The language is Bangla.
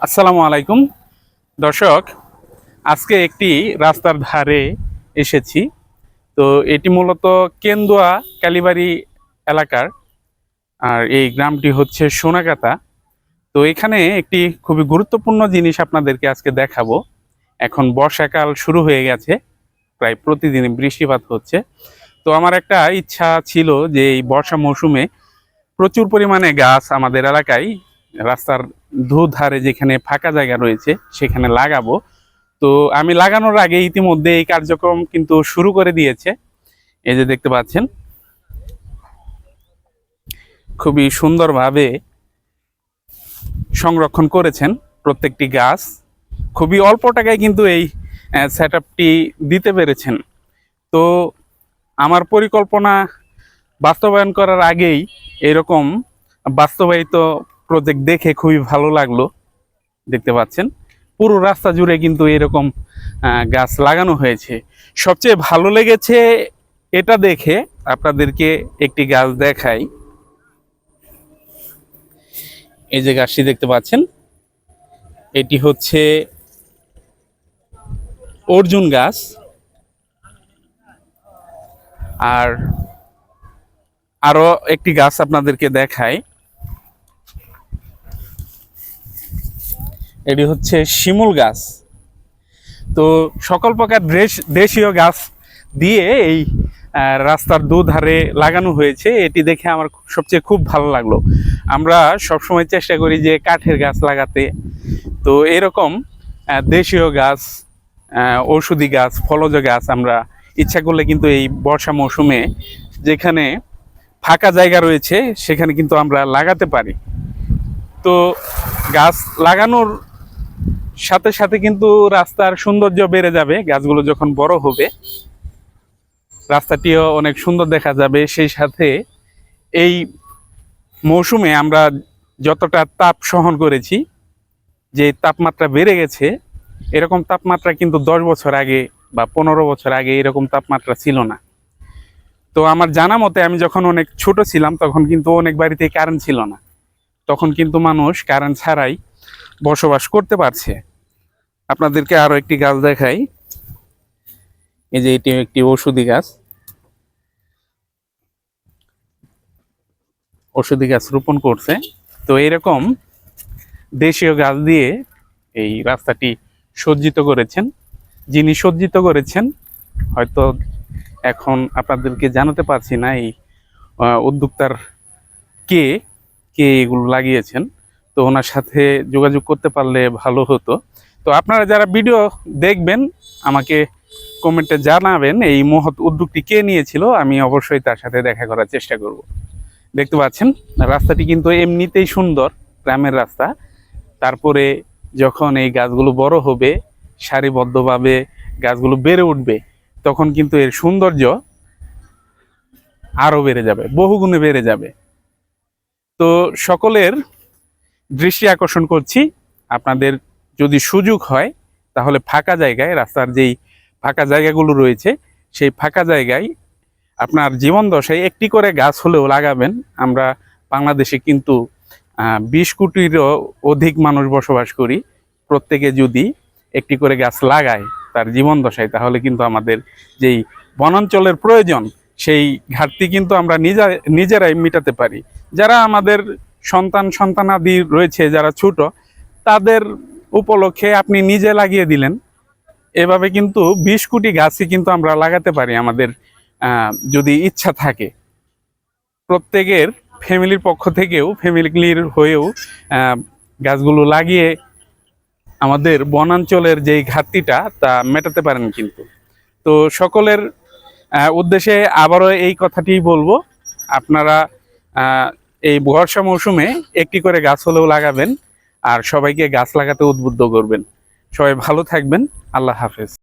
আসসালামু আলাইকুম দর্শক, আজকে একটি রাস্তার ধারে এসেছি। তো এটি মূলত কেন্দুয়া কালীবাড়ি এলাকার, আর এই গ্রামটি হচ্ছে সোনাকাটা। তো এখানে একটি খুবই গুরুত্বপূর্ণ জিনিস আপনাদেরকে আজকে দেখাবো। এখন বর্ষাকাল শুরু হয়ে গেছে, প্রায় প্রতিদিন বৃষ্টিপাত হচ্ছে। তো আমার একটা ইচ্ছা ছিল যে এই বর্ষা মৌসুমে প্রচুর পরিমাণে গাছ আমাদের এলাকায় রাস্তার দুধারে যেখানে ফাঁকা জায়গা রয়েছে সেখানে লাগাবো। তো আমি লাগানোর আগে ইতিমধ্যে এই কার্যক্রম কিন্তু শুরু করে দিয়েছে। এই যে দেখতে পাচ্ছেন, খুবই সুন্দরভাবে সংরক্ষণ করেছেন প্রত্যেকটি গাছ। খুবই অল্প টাকায় কিন্তু এই সেটআপটি দিতে পেরেছেন। তো আমার পরিকল্পনা বাস্তবায়ন করার আগেই এরকম বাস্তবায়িত প্রজেক্ট দেখে খুবই ভালো লাগলো। দেখতে পাচ্ছেন পুরো রাস্তা জুড়ে কিন্তু এরকম গাছ লাগানো হয়েছে। সবচেয়ে ভালো লেগেছে এটা দেখে, আপনাদেরকে একটি গাছ দেখাই। এই যে গাছটি দেখতে পাচ্ছেন, এটি হচ্ছে অর্জুন গাছ। আর আরো একটি গাছ আপনাদেরকে দেখাই, এটি হচ্ছে শিমুল গাছ। তো সকল প্রকার দেশীয় গাছ দিয়ে এই রাস্তার দুধারে লাগানো হয়েছে। এটি দেখে আমার সবচেয়ে খুব ভালো লাগলো। আমরা সবসময় চেষ্টা করি যে কাঠের গাছ লাগাতে, তো এরকম দেশীয় গাছ, ঔষধি গাছ, ফলজ গাছ আমরা ইচ্ছা করলে কিন্তু এই বর্ষা মৌসুমে যেখানে ফাঁকা জায়গা রয়েছে সেখানে কিন্তু আমরা লাগাতে পারি। তো গাছ লাগানোর সাথে সাথে কিন্তু রাস্তার সৌন্দর্য বেড়ে যাবে। গাছগুলো যখন বড় হবে রাস্তাটিও অনেক সুন্দর দেখা যাবে। সেই সাথে এই মৌসুমে আমরা যতটা তাপ সহন করেছি, যে তাপমাত্রা বেড়ে গেছে, এরকম তাপমাত্রা কিন্তু 10 বছর আগে বা 15 বছর আগে এরকম তাপমাত্রা ছিল না। তো আমার জানা মতে আমি যখন অনেক ছোট ছিলাম তখন কিন্তু অনেক বাড়িতে কারেন্ট ছিল না। তখন কিন্তু মানুষ কারেন্ট ছাড়াই বসবাস করতে পারছে। আপনাদেরকে আরো একটি গাছ দেখাই। এই যে এটি একটি ঔষধি গাছ। ঔষধি গাছ রোপণ করছে। তো এরকম দেশীয় গাছ দিয়ে এই রাস্তাটি সজ্জিত করেছেন। যিনি সজ্জিত করেছেন হয়তো এখন আপনাদেরকে জানাতে পারছি না এই উদ্যোক্তার কে কে এগুলো লাগিয়েছেন। তো ওনার সাথে যোগাযোগ করতে পারলে ভালো হতো। তো আপনারা যারা ভিডিও দেখবেন আমাকে কমেন্টে জানাবেন এই মহৎ উদ্যোগটি কে নিয়েছিল, আমি অবশ্যই তার সাথে দেখা করার চেষ্টা করব। দেখতে পাচ্ছেন রাস্তাটি কিন্তু এমনিতেই সুন্দর, গ্রামের রাস্তা। তারপরে যখন এই গাছগুলো বড় হবে, সারিবদ্ধভাবে গাছগুলো বেড়ে উঠবে, তখন কিন্তু এর সৌন্দর্য আরো বেড়ে যাবে, বহুগুণে বেড়ে যাবে। তো সকলের দৃষ্টি আকর্ষণ করছি, আপনাদের যদি সুযোগ হয় তাহলে ফাঁকা জায়গায়, রাস্তার যেই ফাঁকা জায়গাগুলো রয়েছে সেই ফাঁকা জায়গায় আপনার জীবন দশায় একটি করে গাছ হলেও লাগাবেন। আমরা বাংলাদেশে কিন্তু 20 কোটিরও অধিক মানুষ বসবাস করি। প্রত্যেকে যদি একটি করে গাছ লাগায় তার জীবন দশায়, তাহলে কিন্তু আমাদের যেই বনাঞ্চলের প্রয়োজন সেই ঘাটতি কিন্তু আমরা নিজেরাই মেটাতে পারি। যারা আমাদের সন্তানাদি রয়েছে, যারা ছোট, তাদের উপলক্ষে আপনি নিজে লাগিয়ে দিলেন। এভাবে কিন্তু 20 কোটি গাছই কিন্তু আমরা লাগাতে পারি আমাদের যদি ইচ্ছা থাকে। প্রত্যেকের ফ্যামিলির পক্ষ থেকেও, ফ্যামিলির হয়েও গাছগুলো লাগিয়ে আমাদের বনাঞ্চলের যেই ঘাটতিটা তা মেটাতে পারেন কিন্তু। তো সকলের উদ্দেশ্যে আবারও এই কথাটি বলবো, আপনারা এই বর্ষা মৌসুমে একটি করে গাছ হলেও লাগাবেন আর সবাইকে গাছ লাগাতে উদ্বুদ্ধ করবেন। সবাই ভালো থাকবেন। আল্লাহ হাফেজ।